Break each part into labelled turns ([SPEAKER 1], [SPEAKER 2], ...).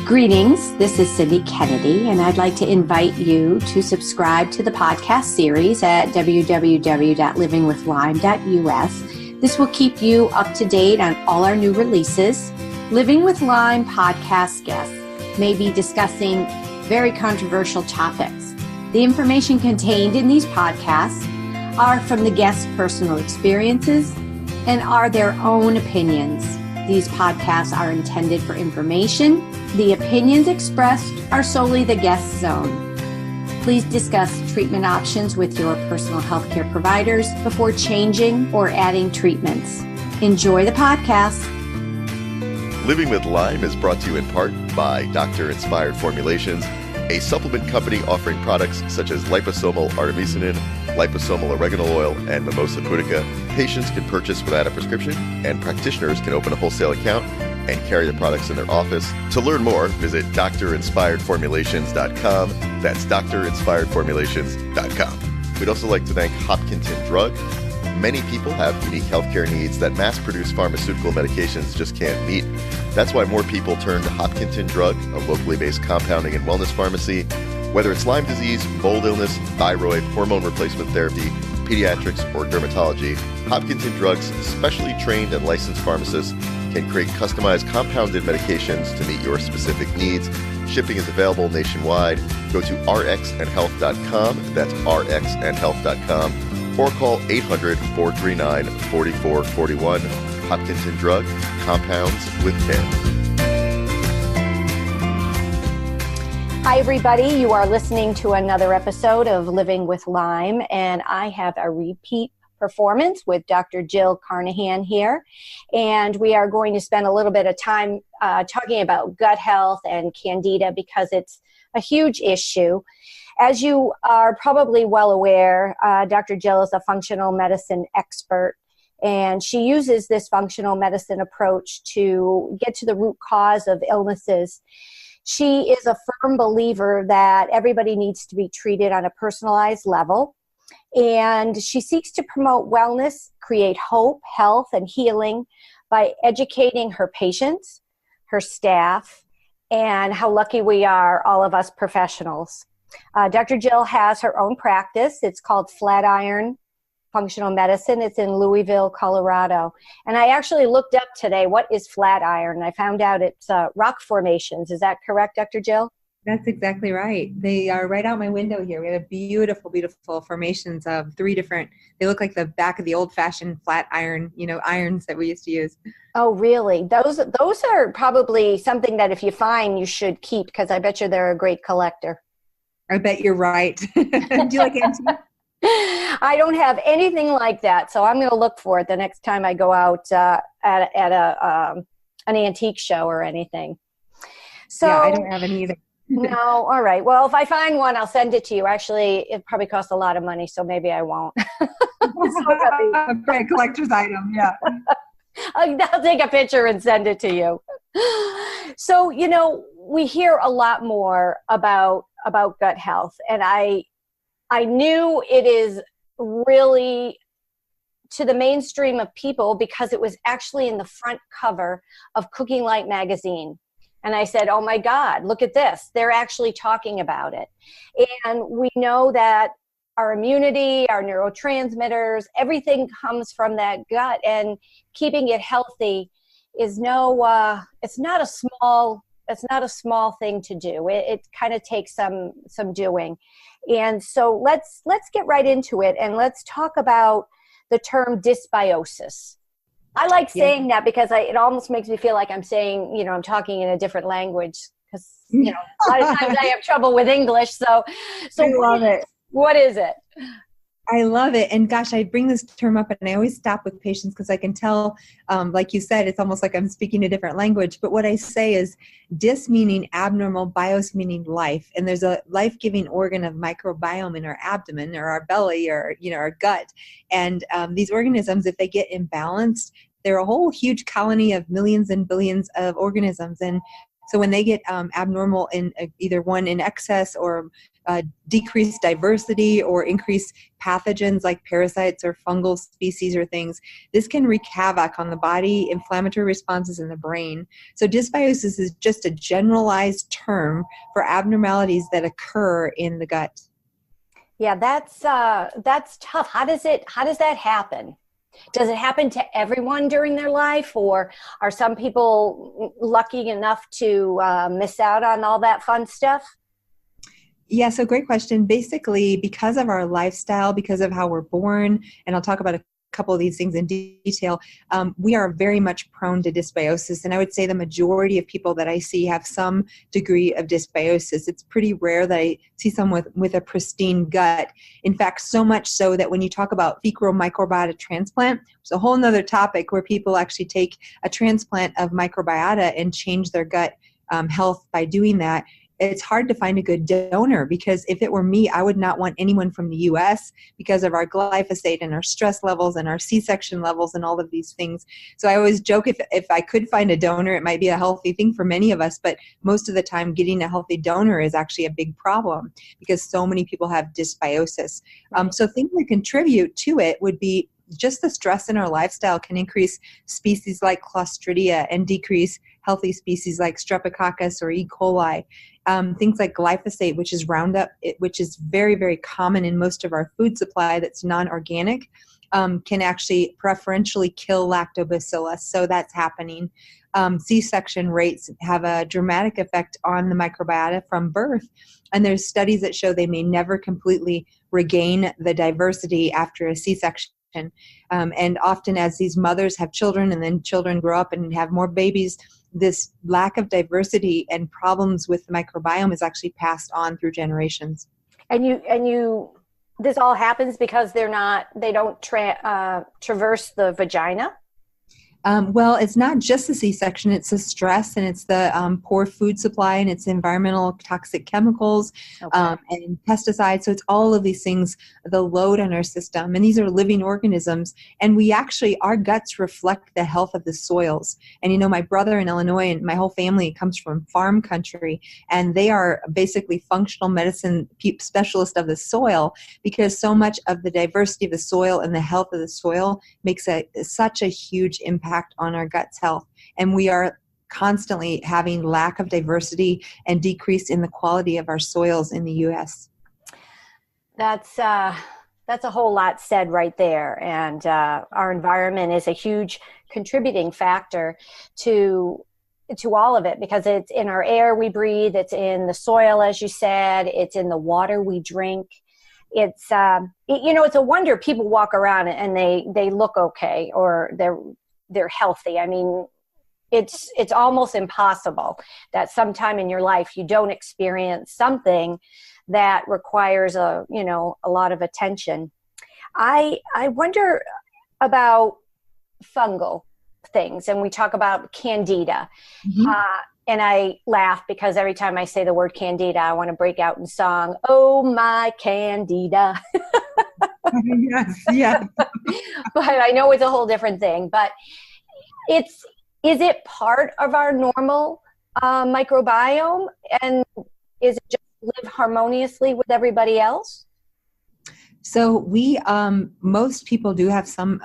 [SPEAKER 1] Greetings, this is Cindy Kennedy, and I'd like to invite you to subscribe to the podcast series at www.livingwithlyme.us. This will keep you up to date on all our new releases. Living with Lyme podcast guests may be discussing very controversial topics. The information contained in these podcasts are from the guests' personal experiences and are their own opinions. These podcasts are intended for information. The opinions expressed are solely the guest's own. Please discuss treatment options with your personal healthcare providers before changing or adding treatments. Enjoy the podcast.
[SPEAKER 2] Living with Lyme is brought to you in part by Doctor-Inspired Formulations, a supplement company offering products such as liposomal artemisinin, liposomal oregano oil, and mimosa pudica. Patients can purchase without a prescription, and practitioners can open a wholesale account and carry the products in their office. To learn more, visit DoctorInspiredFormulations.com. That's DoctorInspiredFormulations.com. We'd also like to thank Hopkinton Drug. Many people have unique healthcare needs that mass-produced pharmaceutical medications just can't meet. That's why more people turn to Hopkinton Drug, a locally based compounding and wellness pharmacy. Whether it's Lyme disease, mold illness, thyroid, hormone replacement therapy, pediatrics, or dermatology, Hopkinton Drug's specially trained and licensed pharmacists can create customized compounded medications to meet your specific needs. Shipping is available nationwide. Go to rxandhealth.com. That's rxandhealth.com. Or call 800-439-4441. Hopkinton Drug, compounds with care.
[SPEAKER 1] Hi, everybody. You are listening to another episode of Living with Lyme, and I have a repeat performance with Dr. Jill Carnahan here, and we are going to spend a little bit of time talking about gut health and candida because it's a huge issue. As you are probably well aware, Dr. Jill is a functional medicine expert, and she uses this functional medicine approach to get to the root cause of illnesses. She is a firm believer that everybody needs to be treated on a personalized level, and she seeks to promote wellness, create hope, health, and healing by educating her patients, her staff, and how lucky we are, all of us professionals. Dr. Jill has her own practice. It's called Flatiron Functional Medicine. It's in Louisville, Colorado. And I actually looked up today, what is Flatiron? I found out it's rock formations. Is that correct, Dr. Jill?
[SPEAKER 3] That's exactly right. They are right out my window here. We have beautiful, beautiful formations of three different, they look like the back of the old-fashioned flat iron, irons that we used to use.
[SPEAKER 1] Oh, really? Those are probably something that if you find, you should keep, because I bet you they're a great collector.
[SPEAKER 3] I bet you're right. Do you like antique?
[SPEAKER 1] I don't have anything like that, so I'm going to look for it the next time I go out at an antique show or anything. So
[SPEAKER 3] yeah, I don't have any either.
[SPEAKER 1] No, all right. Well, if I find one, I'll send it to you. Actually, it probably costs a lot of money, so maybe I won't.
[SPEAKER 3] A great collector's item, yeah.
[SPEAKER 1] I'll take a picture and send it to you. So, we hear a lot more about gut health, and I knew it is really to the mainstream of people because it was actually in the front cover of Cooking Light magazine. And I said, oh my God, look at this. They're actually talking about it. And we know that our immunity, our neurotransmitters, everything comes from that gut, and keeping it healthy is it's not a small thing to do. It kind of takes some doing. And so let's get right into it, and let's talk about the term dysbiosis. I like saying that because it almost makes me feel like I'm saying, I'm talking in a different language because, a lot of times I have trouble with English. So
[SPEAKER 3] I love it.
[SPEAKER 1] What is it?
[SPEAKER 3] I love it. And gosh, I bring this term up and I always stop with patients because I can tell, like you said, it's almost like I'm speaking a different language. But what I say is dys meaning abnormal, bios meaning life. And there's a life-giving organ of microbiome in our abdomen or our belly or, our gut. And these organisms, if they get imbalanced, they're a whole huge colony of millions and billions of organisms. And So when they get abnormal in either one in excess or decreased diversity or increased pathogens like parasites or fungal species or things, this can wreak havoc on the body, inflammatory responses in the brain. So dysbiosis is just a generalized term for abnormalities that occur in the gut.
[SPEAKER 1] Yeah, that's tough. How does that happen? Does it happen to everyone during their life, or are some people lucky enough to miss out on all that fun stuff?
[SPEAKER 3] Yeah, so great question. Basically, because of our lifestyle, because of how we're born, and I'll talk about a couple of these things in detail, we are very much prone to dysbiosis. And I would say the majority of people that I see have some degree of dysbiosis. It's pretty rare that I see someone with a pristine gut. In fact, so much so that when you talk about fecal microbiota transplant, it's a whole nother topic where people actually take a transplant of microbiota and change their gut health by doing that. It's hard to find a good donor, because if it were me, I would not want anyone from the U.S. because of our glyphosate and our stress levels and our C-section levels and all of these things. So I always joke, if I could find a donor, it might be a healthy thing for many of us, but most of the time getting a healthy donor is actually a big problem because so many people have dysbiosis. So things that contribute to it would be just the stress in our lifestyle can increase species like Clostridia and decrease healthy species like Streptococcus or E. coli. Things like glyphosate, which is Roundup, which is very, very common in most of our food supply that's non-organic, can actually preferentially kill lactobacillus. So that's happening. C-section rates have a dramatic effect on the microbiota from birth. And there's studies that show they may never completely regain the diversity after a C-section. And often as these mothers have children and then children grow up and have more babies, this lack of diversity and problems with the microbiome is actually passed on through generations.
[SPEAKER 1] And this all happens because they don't traverse the vagina?
[SPEAKER 3] Well, it's not just the C-section, it's the stress and it's the poor food supply and it's environmental toxic chemicals and pesticides. So it's all of these things, the load on our system. And these are living organisms. And our guts reflect the health of the soils. And my brother in Illinois and my whole family comes from farm country, and they are basically functional medicine specialists of the soil, because so much of the diversity of the soil and the health of the soil makes such a huge impact on our gut's health. And we are constantly having lack of diversity and decrease in the quality of our soils in the U.S.
[SPEAKER 1] That's a whole lot said right there. And our environment is a huge contributing factor to all of it, because it's in our air we breathe, it's in the soil, as you said, it's in the water we drink. It's it's a wonder people walk around and they look okay, or they're healthy. I mean, it's almost impossible that sometime in your life you don't experience something that requires a lot of attention. I wonder about fungal things, and we talk about candida. Mm-hmm. And I laugh because every time I say the word candida, I want to break out in song. Oh, my candida.
[SPEAKER 3] Yes.
[SPEAKER 1] But I know it's a whole different thing. But is it part of our normal microbiome? And is it just live harmoniously with everybody else?
[SPEAKER 3] So most people do have some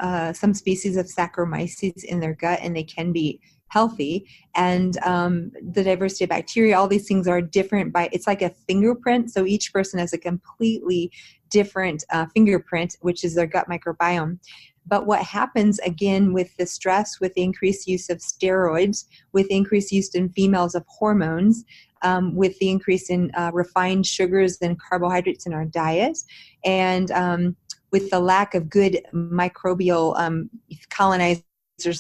[SPEAKER 3] species of Saccharomyces in their gut, and they can be healthy. And the diversity of bacteria, all these things are different it's like a fingerprint. So each person has a completely different fingerprint, which is their gut microbiome. But what happens again with the stress, with the increased use of steroids, with the increased use in females of hormones, with the increase in refined sugars and carbohydrates in our diet, and with the lack of good microbial colonizers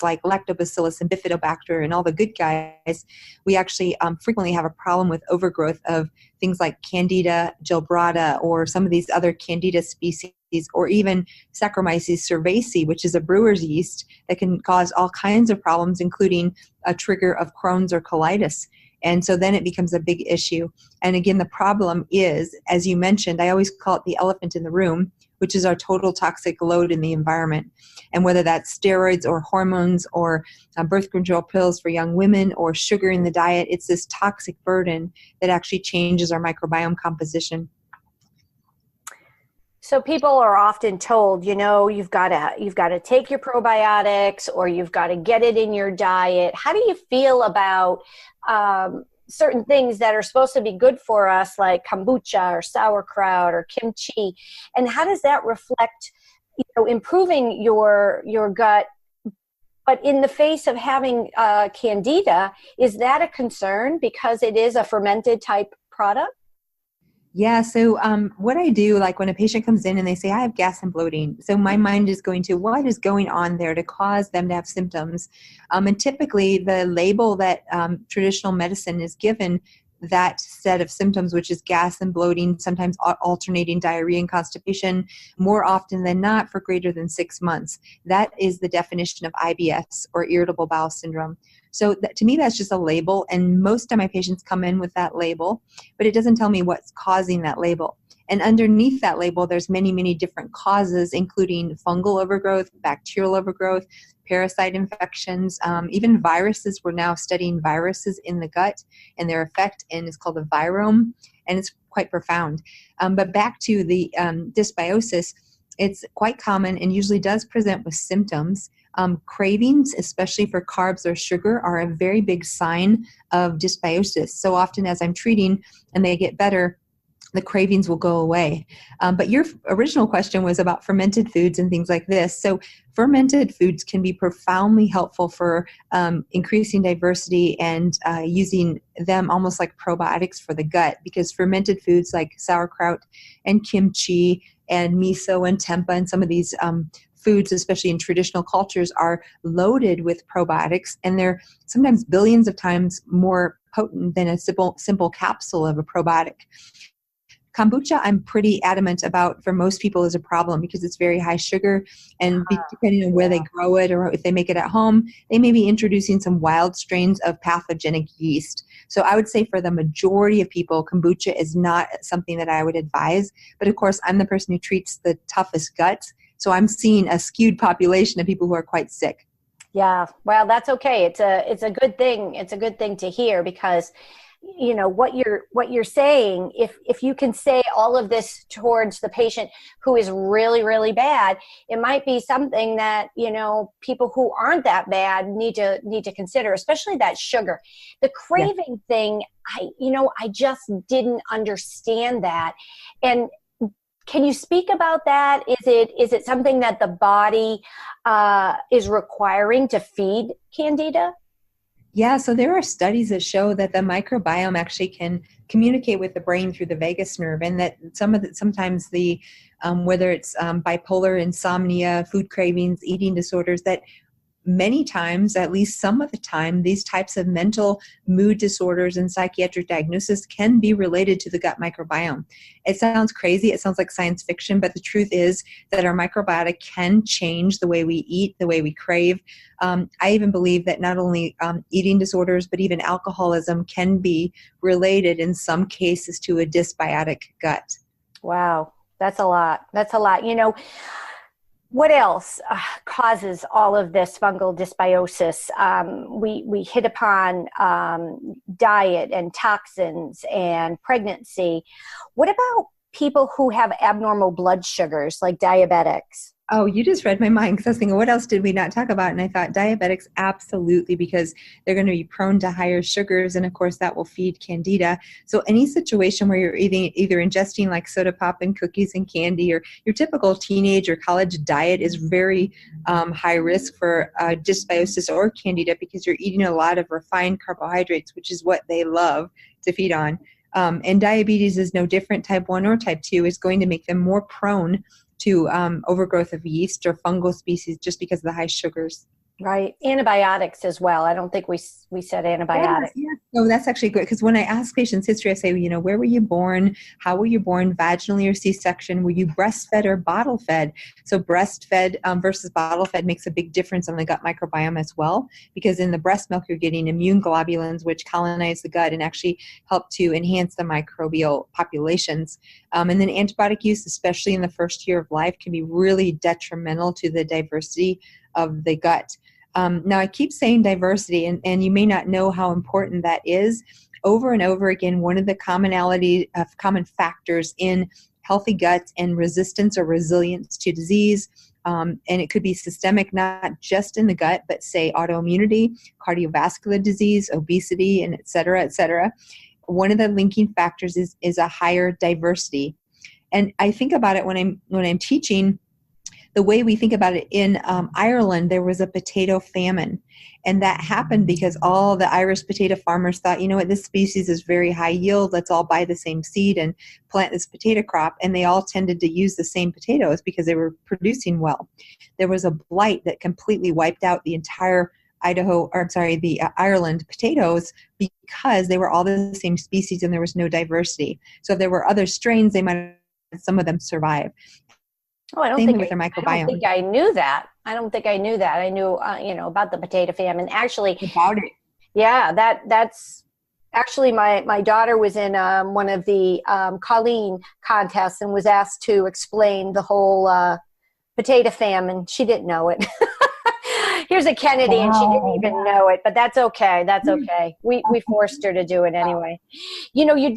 [SPEAKER 3] like lactobacillus and bifidobacter and all the good guys, we actually frequently have a problem with overgrowth of things like candida gilbrata or some of these other candida species, or even Saccharomyces cerevisiae, which is a brewer's yeast that can cause all kinds of problems, including a trigger of Crohn's or colitis. And so then it becomes a big issue. And again, the problem is, as you mentioned, I always call it the elephant in the room, which is our total toxic load in the environment. And whether that's steroids or hormones or birth control pills for young women or sugar in the diet, it's this toxic burden that actually changes our microbiome composition.
[SPEAKER 1] So people are often told, you've got to take your probiotics, or you've got to get it in your diet. How do you feel about certain things that are supposed to be good for us, like kombucha or sauerkraut or kimchi? And how does that reflect, improving your gut? But in the face of having candida, is that a concern because it is a fermented type product?
[SPEAKER 3] Yeah. So what I do, like when a patient comes in and they say, I have gas and bloating. So my mind is going to, what is going on there to cause them to have symptoms? And typically the label that traditional medicine is given that set of symptoms, which is gas and bloating, sometimes alternating diarrhea and constipation, more often than not for greater than 6 months. That is the definition of IBS, or irritable bowel syndrome. So to me, that's just a label, and most of my patients come in with that label, but it doesn't tell me what's causing that label. And underneath that label, there's many, many different causes, including fungal overgrowth, bacterial overgrowth, parasite infections, even viruses. We're now studying viruses in the gut and their effect, and it's called the virome, and it's quite profound. But back to the dysbiosis, it's quite common and usually does present with symptoms. Cravings, especially for carbs or sugar, are a very big sign of dysbiosis. So often as I'm treating and they get better, the cravings will go away. But your original question was about fermented foods and things like this. So fermented foods can be profoundly helpful for increasing diversity and using them almost like probiotics for the gut, because fermented foods like sauerkraut and kimchi and miso and tempeh and some of these foods, especially in traditional cultures, are loaded with probiotics, and they're sometimes billions of times more potent than a simple capsule of a probiotic. Kombucha, I'm pretty adamant about, for most people, is a problem because it's very high sugar, and depending on where they grow it or if they make it at home, they may be introducing some wild strains of pathogenic yeast. So I would say for the majority of people, kombucha is not something that I would advise. But of course, I'm the person who treats the toughest guts, so I'm seeing a skewed population of people who are quite sick.
[SPEAKER 1] Yeah, well, that's okay. It's a good thing. It's a good thing to hear, because what you're saying, if you can say all of this towards the patient who is really, really bad, it might be something that, people who aren't that bad need to consider, especially that sugar. The craving thing, I just didn't understand that. And can you speak about that? Is it something that the body is requiring to feed candida?
[SPEAKER 3] Yeah, so there are studies that show that the microbiome actually can communicate with the brain through the vagus nerve, and that sometimes the whether it's bipolar, insomnia, food cravings, eating disorders, that many times, at least some of the time, these types of mental mood disorders and psychiatric diagnosis can be related to the gut microbiome. It sounds crazy. It sounds like science fiction, but the truth is that our microbiota can change the way we eat, the way we crave. I even believe that not only eating disorders, but even alcoholism can be related in some cases to a dysbiotic gut.
[SPEAKER 1] Wow. That's a lot. That's a lot. What else causes all of this fungal dysbiosis? We hit upon diet and toxins and pregnancy. What about people who have abnormal blood sugars, like diabetics?
[SPEAKER 3] Oh, you just read my mind, because I was thinking, what else did we not talk about? And I thought diabetics, absolutely, because they're going to be prone to higher sugars, and of course that will feed candida. So any situation where you're either ingesting like soda pop and cookies and candy, or your typical teenage or college diet, is very high risk for dysbiosis or candida, because you're eating a lot of refined carbohydrates, which is what they love to feed on. And diabetes is no different. Type 1 or type 2 is going to make them more prone to overgrowth of yeast or fungal species, just because of the high sugars.
[SPEAKER 1] Right. Antibiotics as well. I don't think we said antibiotics.
[SPEAKER 3] Yeah. So that's actually good, because when I ask patients history, I say, where were you born? How were you born? Vaginally or C-section? Were you breastfed or bottle fed? So breastfed versus bottle fed makes a big difference on the gut microbiome as well, because in the breast milk, you're getting immune globulins, which colonize the gut and actually help to enhance the microbial populations. And then antibiotic use, especially in the first year of life, can be really detrimental to the diversity of the gut. Now, I keep saying diversity, and you may not know how important that is. Over and over again, one of the common factors in healthy guts and resistance or resilience to disease, and it could be systemic, not just in the gut, but say autoimmunity, cardiovascular disease, obesity, and et cetera, et cetera. One of the linking factors is a higher diversity. And I think about it when I'm teaching. The way we think about it in Ireland, there was a potato famine. And that happened because all the Irish potato farmers thought, this species is very high yield. Let's all buy the same seed and plant this potato crop. And they all tended to use the same potatoes because they were producing well. There was a blight that completely wiped out the entire Ireland potatoes, because they were all the same species and there was no diversity. So if there were other strains, they might have some of them survive.
[SPEAKER 1] Oh, I don't think I knew that. I knew, about the potato famine. Actually,
[SPEAKER 3] about it.
[SPEAKER 1] Yeah, that's actually my daughter was in one of the Colleen contests and was asked to explain the whole potato famine. She didn't know it. Here's a Kennedy, and she didn't even know it, but that's okay. That's okay. We forced her to do it anyway. You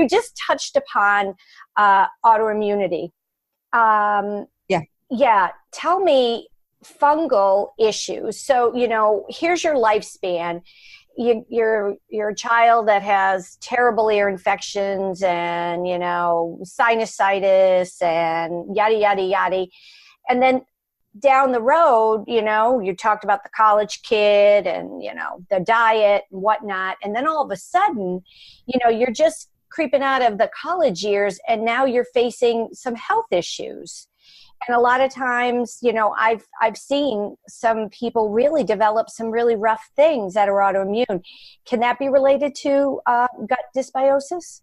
[SPEAKER 1] just touched upon autoimmunity. Yeah. Tell me fungal issues. So, here's your lifespan. You're a child that has terrible ear infections and, sinusitis and yada, yada, yada. And then down the road, you talked about the college kid and, the diet and whatnot. And then all of a sudden, you're just creeping out of the college years and now you're facing some health issues. And a lot of times, I've seen some people really develop some really rough things that are autoimmune. Can that be related to gut dysbiosis?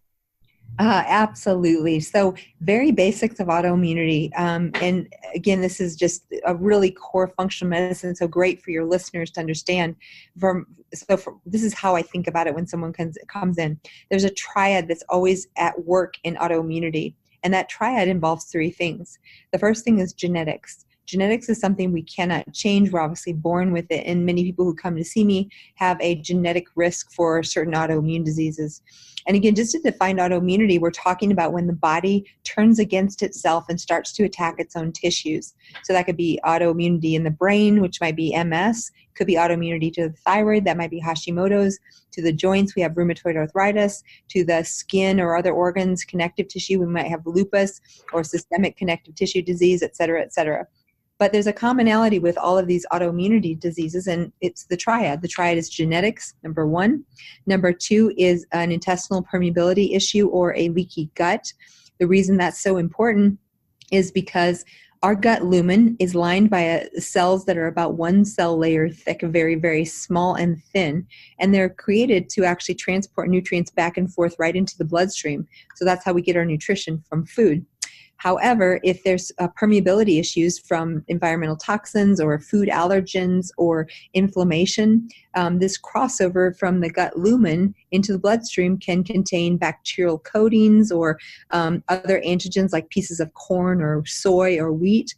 [SPEAKER 3] Absolutely. So very basics of autoimmunity. And again, this is just a really core functional medicine. So great for your listeners to understand. This is how I think about it when someone comes in. There's a triad that's always at work in autoimmunity. And that triad involves three things. The first thing is genetics. Genetics is something we cannot change. We're obviously born with it. And many people who come to see me have a genetic risk for certain autoimmune diseases. And again, just to define autoimmunity, we're talking about when the body turns against itself and starts to attack its own tissues. So that could be autoimmunity in the brain, which might be MS. Could be autoimmunity to the thyroid. That might be Hashimoto's. To the joints, we have rheumatoid arthritis. To the skin or other organs, connective tissue, we might have lupus or systemic connective tissue disease, et cetera, et cetera. But there's a commonality with all of these autoimmunity diseases, and it's the triad. The triad is genetics, number one. Number two is an intestinal permeability issue or a leaky gut. The reason that's so important is because our gut lumen is lined by cells that are about one cell layer thick, very, very small and thin, and they're created to actually transport nutrients back and forth right into the bloodstream. So that's how we get our nutrition from food. However, if there's permeability issues from environmental toxins or food allergens or inflammation, this crossover from the gut lumen into the bloodstream can contain bacterial coatings or other antigens like pieces of corn or soy or wheat.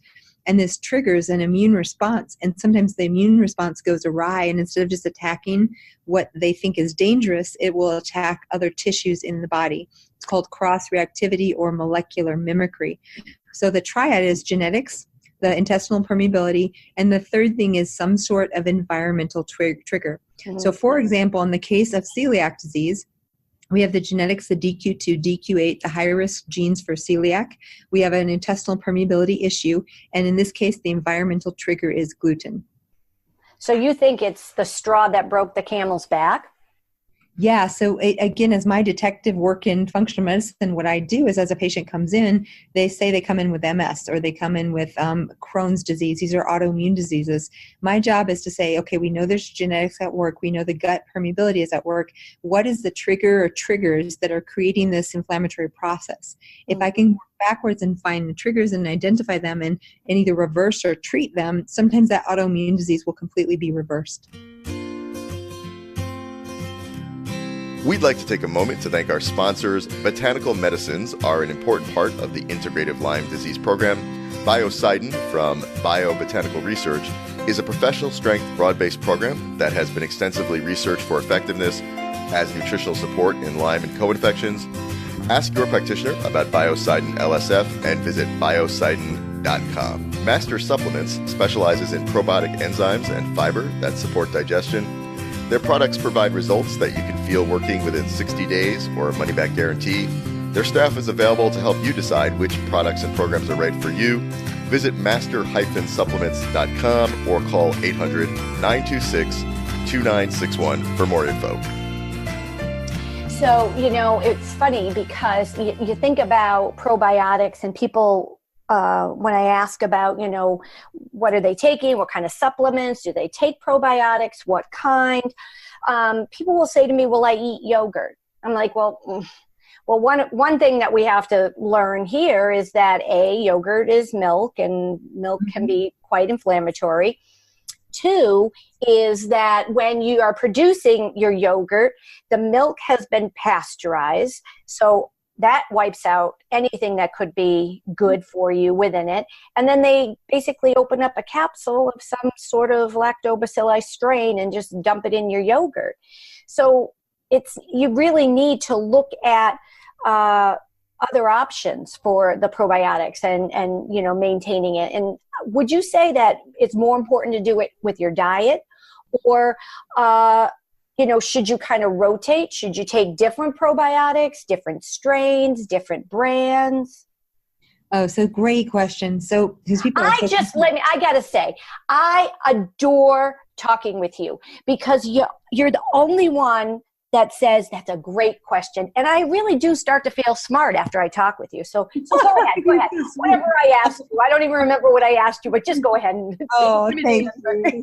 [SPEAKER 3] And this triggers an immune response. And sometimes the immune response goes awry, and instead of just attacking what they think is dangerous, it will attack other tissues in the body. It's called cross-reactivity or molecular mimicry. So the triad is genetics, the intestinal permeability, and the third thing is some sort of environmental trigger. Mm-hmm. So for example, in the case of celiac disease, we have the genetics, the DQ2, DQ8, the high-risk genes for celiac. We have an intestinal permeability issue, and in this case, the environmental trigger is gluten.
[SPEAKER 1] So you think it's the straw that broke the camel's back?
[SPEAKER 3] Yeah. So again, as my detective work in functional medicine, what I do is as a patient comes in, they say they come in with MS or they come in with Crohn's disease. These are autoimmune diseases. My job is to say, okay, we know there's genetics at work. We know the gut permeability is at work. What is the trigger or triggers that are creating this inflammatory process? If I can work backwards and find the triggers and identify them and either reverse or treat them, sometimes that autoimmune disease will completely be reversed.
[SPEAKER 2] We'd like to take a moment to thank our sponsors. Botanical medicines are an important part of the Integrative Lyme Disease Program. Biocidin from Biobotanical Research is a professional strength broad-based program that has been extensively researched for effectiveness as nutritional support in Lyme and co-infections. Ask your practitioner about Biocidin LSF and visit biocidin.com. Master Supplements specializes in probiotic enzymes and fiber that support digestion. Their products provide results that you can feel working within 60 days or a money-back guarantee. Their staff is available to help you decide which products and programs are right for you. Visit master-supplements.com or call 800-926-2961 for more info.
[SPEAKER 1] So, it's funny because you think about probiotics and people, when I ask about, what are they taking? What kind of supplements? Do they take probiotics? What kind? People will say to me, well, I eat yogurt. I'm like, well, one thing that we have to learn here is that yogurt is milk and milk can be quite inflammatory. Two is that when you are producing your yogurt, the milk has been pasteurized. So that wipes out anything that could be good for you within it. And then they basically open up a capsule of some sort of lactobacilli strain and just dump it in your yogurt. So you really need to look at other options for the probiotics and maintaining it. And would you say that it's more important to do it with your diet, or should you kind of rotate? Should you take different probiotics, different strains, different brands?
[SPEAKER 3] Oh, so great question. So because people are
[SPEAKER 1] I gotta say, I adore talking with you because you're the only one that says that's a great question. And I really do start to feel smart after I talk with you. So go ahead. Whatever I asked you, I don't even remember what I asked you, but just go ahead.
[SPEAKER 3] Thank you.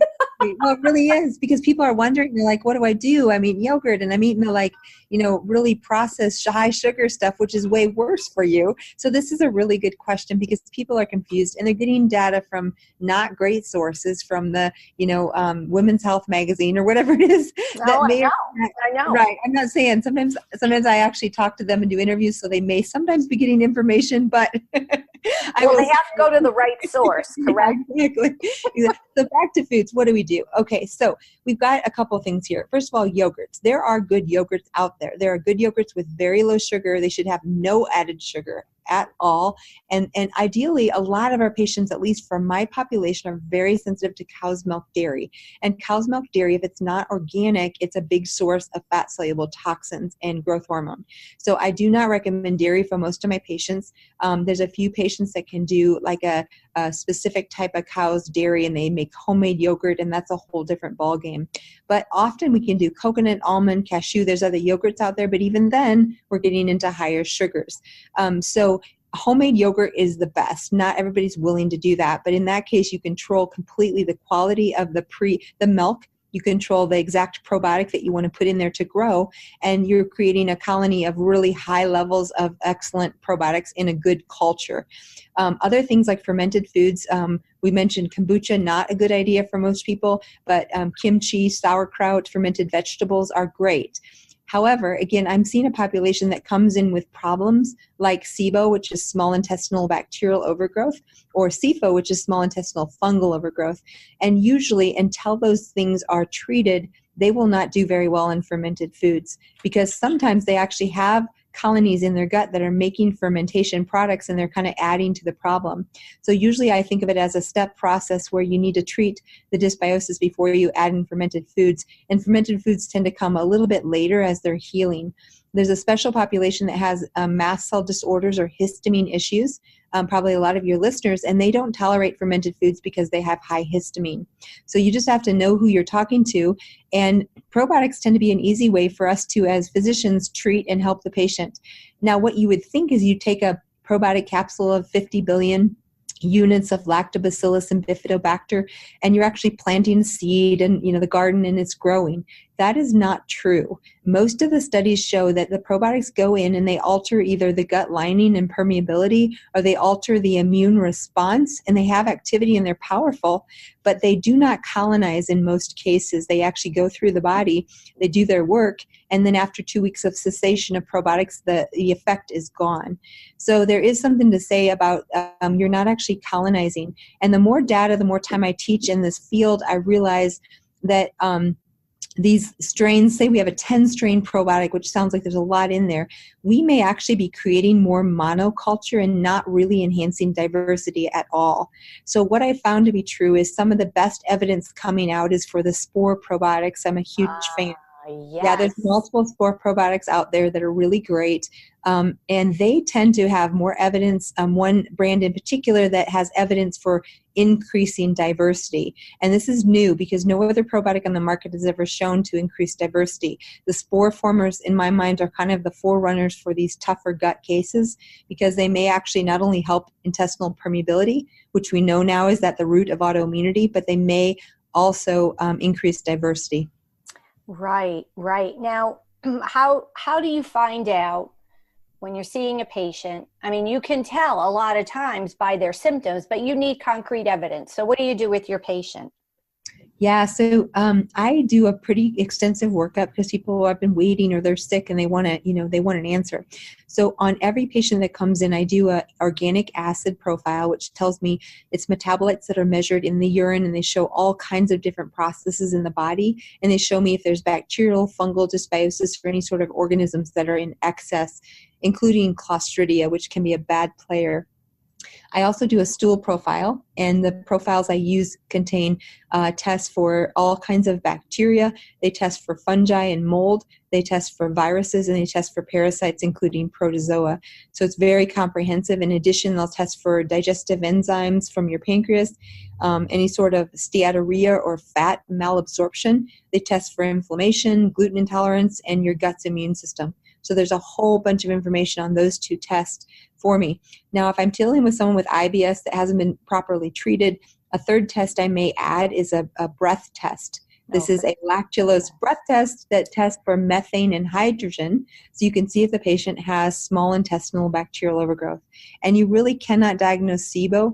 [SPEAKER 3] Well, it really is, because people are wondering, they're like, what do I do? I'm eating yogurt and I'm eating the really processed high sugar stuff, which is way worse for you. So this is a really good question because people are confused and they're getting data from not great sources, from the, Women's Health magazine or whatever it is.
[SPEAKER 1] I know.
[SPEAKER 3] Right. I'm not saying sometimes I actually talk to them and do interviews, so they may sometimes be getting information, but
[SPEAKER 1] they have to go to the right source, correct?
[SPEAKER 3] Yeah, exactly. So back to foods, what do we do? Okay, so we've got a couple things here. First of all, yogurts. There are good yogurts out there. There are good yogurts with very low sugar. They should have no added sugar at all. And ideally, a lot of our patients, at least from my population, are very sensitive to cow's milk dairy. And cow's milk dairy, if it's not organic, it's a big source of fat-soluble toxins and growth hormone. So I do not recommend dairy for most of my patients. There's a few patients that can do like a specific type of cow's dairy and they make homemade yogurt, and that's a whole different ballgame. But often we can do coconut, almond, cashew. There's other yogurts out there, but even then we're getting into higher sugars. So homemade yogurt is the best. Not everybody's willing to do that, but in that case, you control completely the quality of the milk. You control the exact probiotic that you want to put in there to grow, and you're creating a colony of really high levels of excellent probiotics in a good culture. Other things like fermented foods, we mentioned kombucha, not a good idea for most people, but kimchi, sauerkraut, fermented vegetables are great. However, again, I'm seeing a population that comes in with problems like SIBO, which is small intestinal bacterial overgrowth, or SIFO, which is small intestinal fungal overgrowth. And usually, until those things are treated, they will not do very well in fermented foods, because sometimes they actually have colonies in their gut that are making fermentation products, and they're kind of adding to the problem. So usually I think of it as a step process where you need to treat the dysbiosis before you add in fermented foods, and fermented foods tend to come a little bit later as they're healing. There's a special population that has mast cell disorders or histamine issues, probably a lot of your listeners, and they don't tolerate fermented foods because they have high histamine. So you just have to know who you're talking to, and probiotics tend to be an easy way for us to, as physicians, treat and help the patient. Now, what you would think is you take a probiotic capsule of 50 billion units of lactobacillus and bifidobacter, and you're actually planting a seed and the garden, and it's growing. That is not true. Most of the studies show that the probiotics go in and they alter either the gut lining and permeability, or they alter the immune response, and they have activity and they're powerful, but they do not colonize in most cases. They actually go through the body, they do their work, and then after 2 weeks of cessation of probiotics, the effect is gone. So there is something to say about you're not actually colonizing. And the more data, the more time I teach in this field, I realize that these strains, say we have a 10-strain probiotic, which sounds like there's a lot in there, we may actually be creating more monoculture and not really enhancing diversity at all. So what I found to be true is some of the best evidence coming out is for the spore probiotics. I'm a huge fan.
[SPEAKER 1] Yes.
[SPEAKER 3] Yeah, there's multiple spore probiotics out there that are really great, and they tend to have more evidence. One brand in particular that has evidence for increasing diversity, and this is new because no other probiotic on the market has ever shown to increase diversity. The spore formers, in my mind, are kind of the forerunners for these tougher gut cases, because they may actually not only help intestinal permeability, which we know now is at the root of autoimmunity, but they may also increase diversity.
[SPEAKER 1] Right. Now, how do you find out when you're seeing a patient? I mean, you can tell a lot of times by their symptoms, but you need concrete evidence. So what do you do with your patient?
[SPEAKER 3] Yeah, so I do a pretty extensive workup because people have been waiting or they're sick and they want to, they want an answer. So on every patient that comes in, I do a organic acid profile, which tells me it's metabolites that are measured in the urine, and they show all kinds of different processes in the body, and they show me if there's bacterial, fungal dysbiosis or any sort of organisms that are in excess, including Clostridia, which can be a bad player. I also do a stool profile, and the profiles I use contain tests for all kinds of bacteria. They test for fungi and mold. They test for viruses, and they test for parasites, including protozoa. So it's very comprehensive. In addition, they'll test for digestive enzymes from your pancreas, any sort of steatorrhea or fat malabsorption. They test for inflammation, gluten intolerance, and your gut's immune system. So there's a whole bunch of information on those two tests for me. Now, if I'm dealing with someone with IBS that hasn't been properly treated, a third test I may add is a breath test. This is a lactulose breath test that tests for methane and hydrogen, so you can see if the patient has small intestinal bacterial overgrowth. And you really cannot diagnose SIBO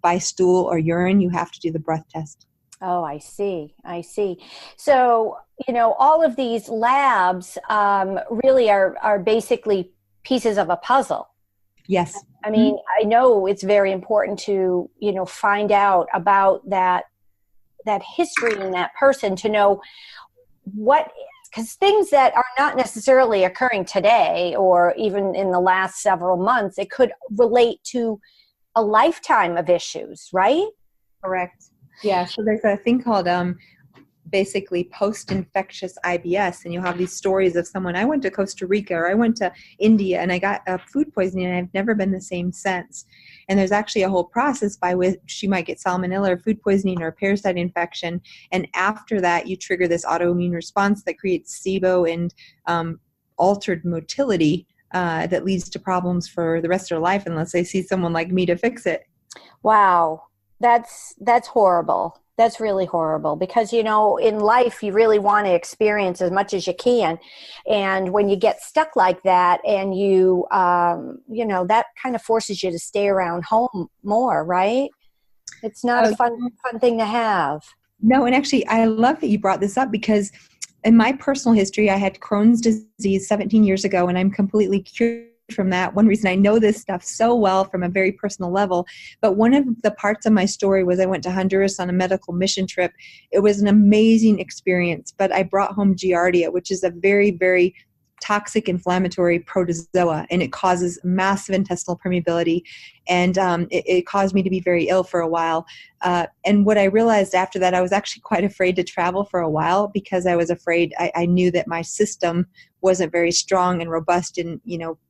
[SPEAKER 3] by stool or urine. You have to do the breath test.
[SPEAKER 1] Oh, I see. So, all of these labs really are basically pieces of a puzzle.
[SPEAKER 3] Yes.
[SPEAKER 1] I mean, I know it's very important to, find out about that history in that person, to know because things that are not necessarily occurring today or even in the last several months, it could relate to a lifetime of issues, right?
[SPEAKER 3] Correct. Yeah, so there's a thing called basically post-infectious IBS, and you'll have these stories of someone, I went to Costa Rica or I went to India and I got food poisoning and I've never been the same since. And there's actually a whole process by which you might get salmonella or food poisoning or a parasite infection, and after that you trigger this autoimmune response that creates SIBO and altered motility that leads to problems for the rest of their life unless they see someone like me to fix it.
[SPEAKER 1] Wow. That's horrible. That's really horrible because, in life, you really want to experience as much as you can. And when you get stuck like that and you, that kind of forces you to stay around home more, right? It's not a fun thing to have.
[SPEAKER 3] No, and actually, I love that you brought this up because in my personal history, I had Crohn's disease 17 years ago, and I'm completely cured from that. One reason I know this stuff so well from a very personal level, but one of the parts of my story was I went to Honduras on a medical mission trip. It was an amazing experience, but I brought home Giardia, which is a very, very toxic inflammatory protozoa, and it causes massive intestinal permeability. And it caused me to be very ill for a while. And what I realized after that, I was actually quite afraid to travel for a while because I was afraid. I knew that my system wasn't very strong and robust in,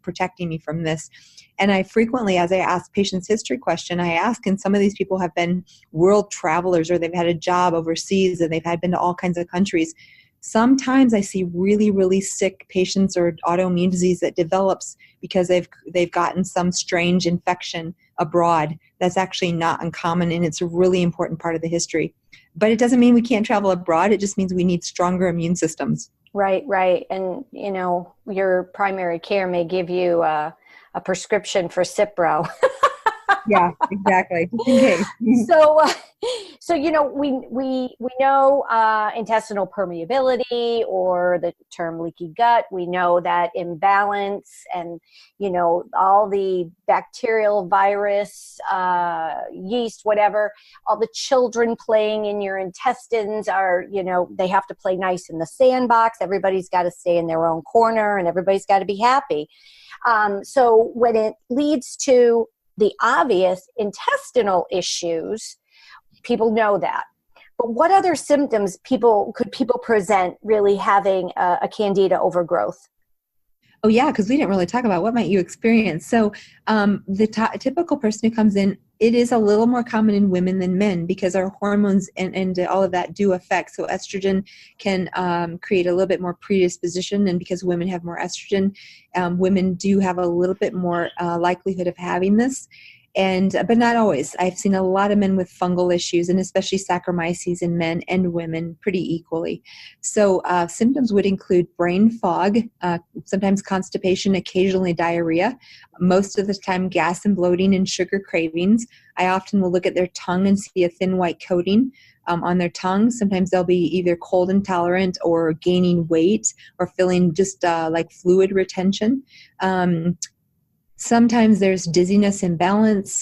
[SPEAKER 3] protecting me from this. And I frequently, as I ask patients' history question, I ask, and some of these people have been world travelers, or they've had a job overseas and they've been to all kinds of countries. Sometimes I see really, really sick patients or autoimmune disease that develops because they've gotten some strange infection abroad. That's actually not uncommon, and it's a really important part of the history. But it doesn't mean we can't travel abroad. It just means we need stronger immune systems.
[SPEAKER 1] Right. And, your primary care may give you a prescription for Cipro.
[SPEAKER 3] Yeah, exactly. Just in case.
[SPEAKER 1] So we know intestinal permeability, or the term leaky gut. We know that imbalance and all the bacterial, virus, yeast, whatever. All the children playing in your intestines are they have to play nice in the sandbox. Everybody's got to stay in their own corner, and everybody's got to be happy. So when it leads to the obvious intestinal issues, people know that. But what other symptoms could people present really having a candida overgrowth?
[SPEAKER 3] Oh, yeah, because we didn't really talk about what might you experience. So the typical person who comes in, it is a little more common in women than men because our hormones and all of that do affect. So estrogen can create a little bit more predisposition, and because women have more estrogen, women do have a little bit more likelihood of having this. But not always. I've seen a lot of men with fungal issues, and especially Saccharomyces in men and women pretty equally. So symptoms would include brain fog, sometimes constipation, occasionally diarrhea, most of the time gas and bloating and sugar cravings. I often will look at their tongue and see a thin white coating on their tongue. Sometimes they'll be either cold intolerant or gaining weight or feeling just like fluid retention. Sometimes there's dizziness and balance.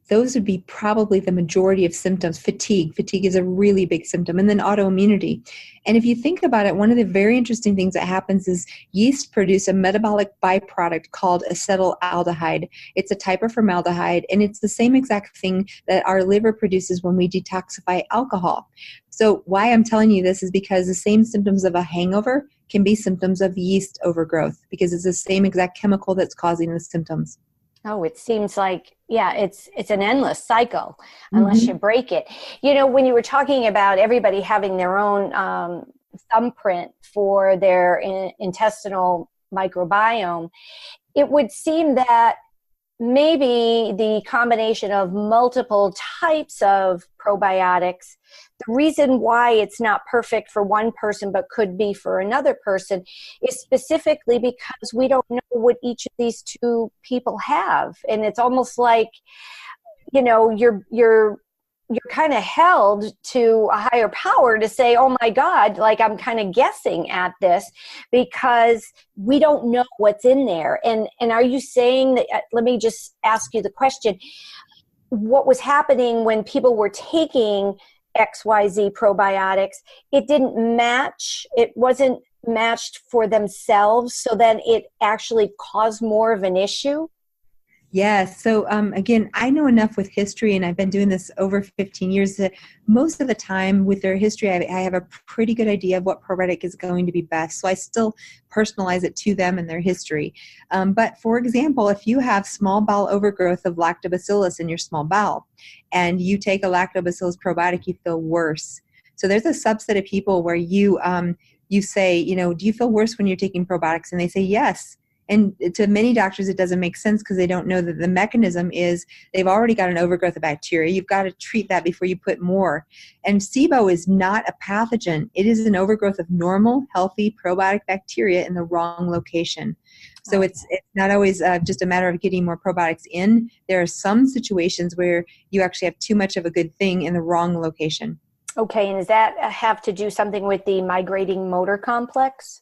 [SPEAKER 3] Those would be probably the majority of symptoms. Fatigue is a really big symptom. And then autoimmunity. And if you think about it, one of the very interesting things that happens is yeast produce a metabolic byproduct called acetaldehyde. It's a type of formaldehyde, and it's the same exact thing that our liver produces when we detoxify alcohol. So why I'm telling you this is because the same symptoms of a hangover can be symptoms of yeast overgrowth, because it's the same exact chemical that's causing the symptoms.
[SPEAKER 1] Oh, it seems like, it's an endless cycle unless you break it. When you were talking about everybody having their own thumbprint for their intestinal microbiome, it would seem that maybe the combination of multiple types of probiotics, the reason why it's not perfect for one person but could be for another person is specifically because we don't know what each of these two people have. And it's almost like, you're kind of held to a higher power to say, oh my God, like I'm kind of guessing at this because we don't know what's in there. And are you saying that, let me just ask you the question, what was happening when people were taking XYZ probiotics, it didn't match, it wasn't matched for themselves, so then it actually caused more of an issue?
[SPEAKER 3] Yes. So again, I know enough with history, and I've been doing this over 15 years, that most of the time with their history, I have a pretty good idea of what probiotic is going to be best. So I still personalize it to them and their history. But for example, if you have small bowel overgrowth of lactobacillus in your small bowel, and you take a lactobacillus probiotic, you feel worse. So there's a subset of people where you say, do you feel worse when you're taking probiotics? And they say yes. And to many doctors, it doesn't make sense because they don't know that the mechanism is they've already got an overgrowth of bacteria. You've got to treat that before you put more. And SIBO is not a pathogen. It is an overgrowth of normal, healthy probiotic bacteria in the wrong location. So it's not always just a matter of getting more probiotics in. There are some situations where you actually have too much of a good thing in the wrong location.
[SPEAKER 1] Okay, and does that have to do something with the migrating motor complex?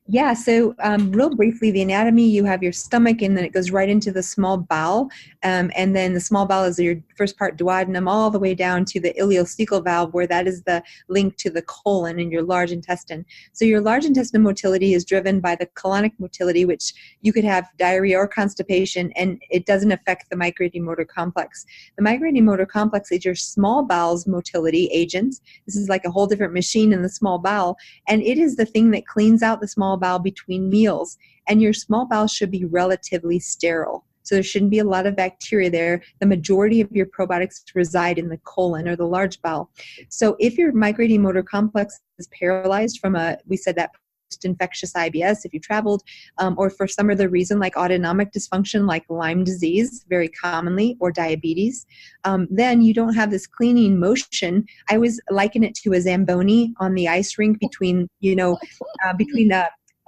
[SPEAKER 3] Yeah, so real briefly, the anatomy, you have your stomach, and then it goes right into the small bowel. And then the small bowel is first part duodenum all the way down to the ileocecal valve, where that is the link to the colon in your large intestine. So your large intestine motility is driven by the colonic motility, which you could have diarrhea or constipation, and it doesn't affect the migrating motor complex. The migrating motor complex is your small bowel's motility agent. This is like a whole different machine in the small bowel, and it is the thing that cleans out the small bowel between meals. And your small bowel should be relatively sterile. So there shouldn't be a lot of bacteria there. The majority of your probiotics reside in the colon or the large bowel. So if your migrating motor complex is paralyzed from we said that post-infectious IBS, if you traveled, or for some other reason like autonomic dysfunction like Lyme disease, very commonly, or diabetes, then you don't have this cleaning motion. I always liken it to a Zamboni on the ice rink between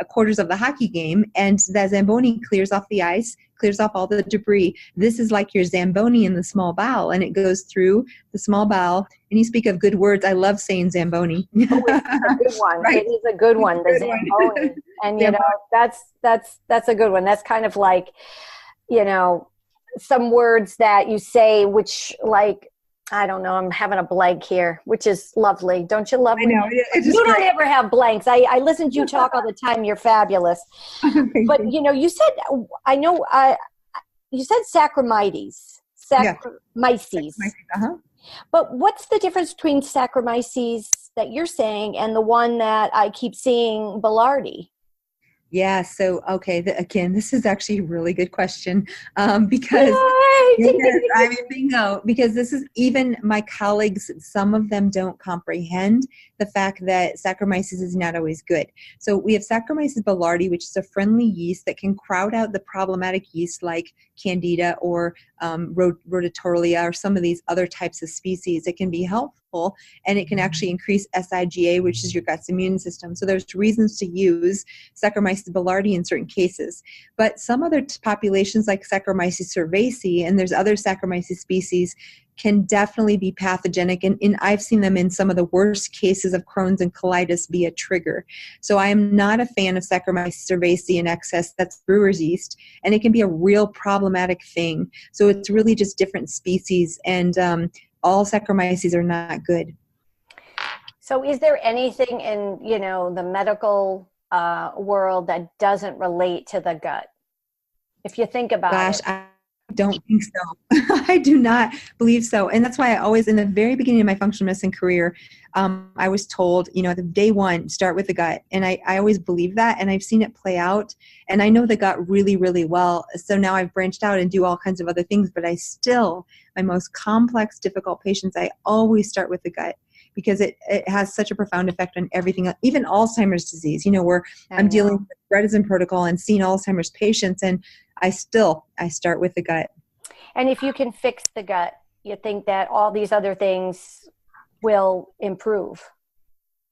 [SPEAKER 3] quarters of the hockey game, and that Zamboni clears off the ice, clears off all the debris. This is like your Zamboni in the small bowel, and it goes through the small bowel. And you speak of good words. I love saying Zamboni.
[SPEAKER 1] Oh, it's a good one. Right. It is a good one, the Zamboni. And, you know, that's a good one. That's kind of like, you know, some words that you say, which like, I don't know, I'm having a blank here, which is lovely. Don't you love it? I know. You don't ever have blanks. I listen to you talk all the time. You're fabulous. But, you know, you said, you said Saccharomyces. Saccharomyces.
[SPEAKER 3] Uh-huh.
[SPEAKER 1] But what's the difference between Saccharomyces that you're saying and the one that I keep seeing, Boulardii?
[SPEAKER 3] Yeah. So, okay. Again, this is actually a really good question because bingo, because this is even my colleagues, some of them don't comprehend the fact that Saccharomyces is not always good. So we have Saccharomyces boulardii, which is a friendly yeast that can crowd out the problematic yeast like candida or rhodotorlia or some of these other types of species. It can be helpful, and it can actually increase SIGA, which is your gut's immune system. So there's reasons to use Saccharomyces boulardii in certain cases. But some other populations like Saccharomyces cerevisiae, and there's other Saccharomyces species, can definitely be pathogenic. And I've seen them in some of the worst cases of Crohn's and colitis be a trigger. So I am not a fan of Saccharomyces cerevisiae in excess. That's brewer's yeast. And it can be a real problematic thing. So it's really just different species. And all Saccharomyces are not good.
[SPEAKER 1] So is there anything in, you know, the medical world that doesn't relate to the gut? If you think about it.
[SPEAKER 3] I don't think so. I do not believe so. And that's why I always, in the very beginning of my functional medicine career, I was told, you know, at the day one, start with the gut. And I always believe that. And I've seen it play out. And I know the gut really, really well. So now I've branched out and do all kinds of other things. But I still, my most complex, difficult patients, I always start with the gut, because it has such a profound effect on everything, even Alzheimer's disease, you know, where I'm dealing with resident protocol and seeing Alzheimer's patients, and I start with the gut.
[SPEAKER 1] And if you can fix the gut, you think that all these other things will improve?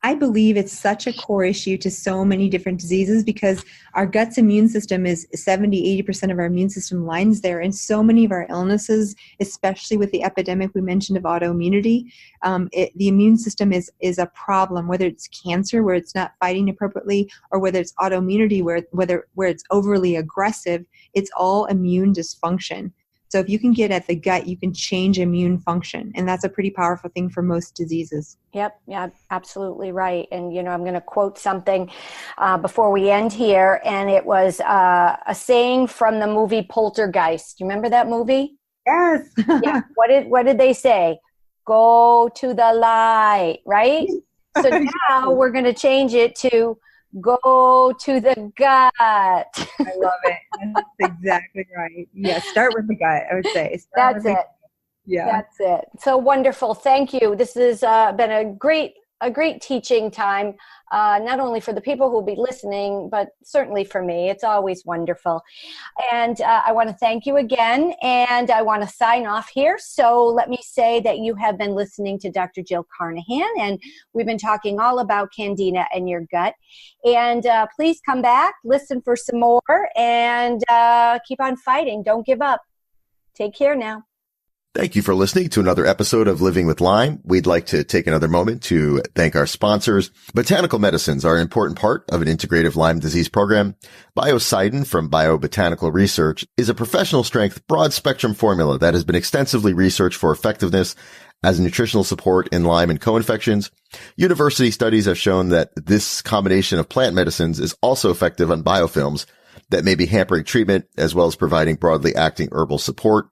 [SPEAKER 3] I believe it's such a core issue to so many different diseases, because our gut's immune system is 70-80% of our immune system lines there. And so many of our illnesses, especially with the epidemic we mentioned of autoimmunity, the immune system is a problem, whether it's cancer where it's not fighting appropriately, or whether it's autoimmunity where it's overly aggressive. It's all immune dysfunction. So if you can get at the gut, you can change immune function. And that's a pretty powerful thing for most diseases.
[SPEAKER 1] Yep. Yeah, absolutely right. And, you know, I'm going to quote something before we end here. And it was a saying from the movie Poltergeist. Do you remember that movie?
[SPEAKER 3] Yes.
[SPEAKER 1] Yeah. What did they say? Go to the light, right? So now we're going to change it to go to the gut.
[SPEAKER 3] I love it. That's exactly right. Yeah, start with the gut, I would say.
[SPEAKER 1] That's it.
[SPEAKER 3] Yeah.
[SPEAKER 1] That's it. So wonderful. Thank you. This has been a great teaching time, not only for the people who will be listening, but certainly for me. It's always wonderful. And I want to thank you again, and I want to sign off here. So let me say that you have been listening to Dr. Jill Carnahan, and we've been talking all about candida and your gut. And please come back, listen for some more, and keep on fighting. Don't give up. Take care now.
[SPEAKER 2] Thank you for listening to another episode of Living with Lyme. We'd like to take another moment to thank our sponsors. Botanical medicines are an important part of an integrative Lyme disease program. Biocidin from Biobotanical Research is a professional strength broad spectrum formula that has been extensively researched for effectiveness as a nutritional support in Lyme and co-infections. University studies have shown that this combination of plant medicines is also effective on biofilms that may be hampering treatment, as well as providing broadly acting herbal support.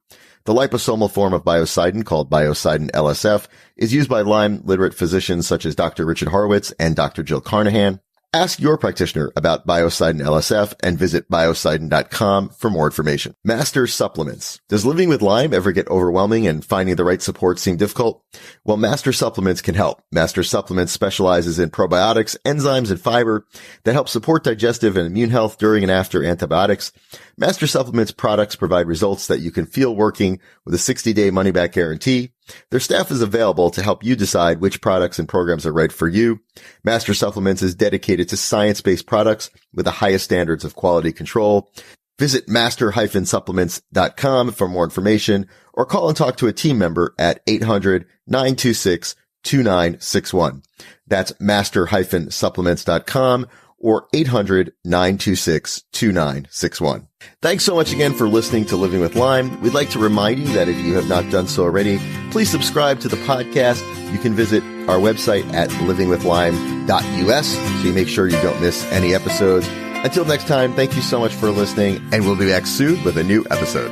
[SPEAKER 2] The liposomal form of biocidin, called biocidin LSF, is used by Lyme literate physicians such as Dr. Richard Horowitz and Dr. Jill Carnahan. Ask your practitioner about biocidin LSF and visit biocidin.com for more information. Master Supplements. Does living with Lyme ever get overwhelming and finding the right support seem difficult? Well, Master Supplements can help. Master Supplements specializes in probiotics, enzymes, and fiber that help support digestive and immune health during and after antibiotics. Master Supplements products provide results that you can feel working with a 60-day money-back guarantee. Their staff is available to help you decide which products and programs are right for you. Master Supplements is dedicated to science-based products with the highest standards of quality control. Visit master-supplements.com for more information or call and talk to a team member at 800-926-2961. That's master-supplements.com or 800-926-2961. Thanks so much again for listening to Living with Lyme. We'd like to remind you that if you have not done so already, please subscribe to the podcast. You can visit our website at livingwithlyme.us so you make sure you don't miss any episodes. Until next time, thank you so much for listening, and we'll be back soon with a new episode.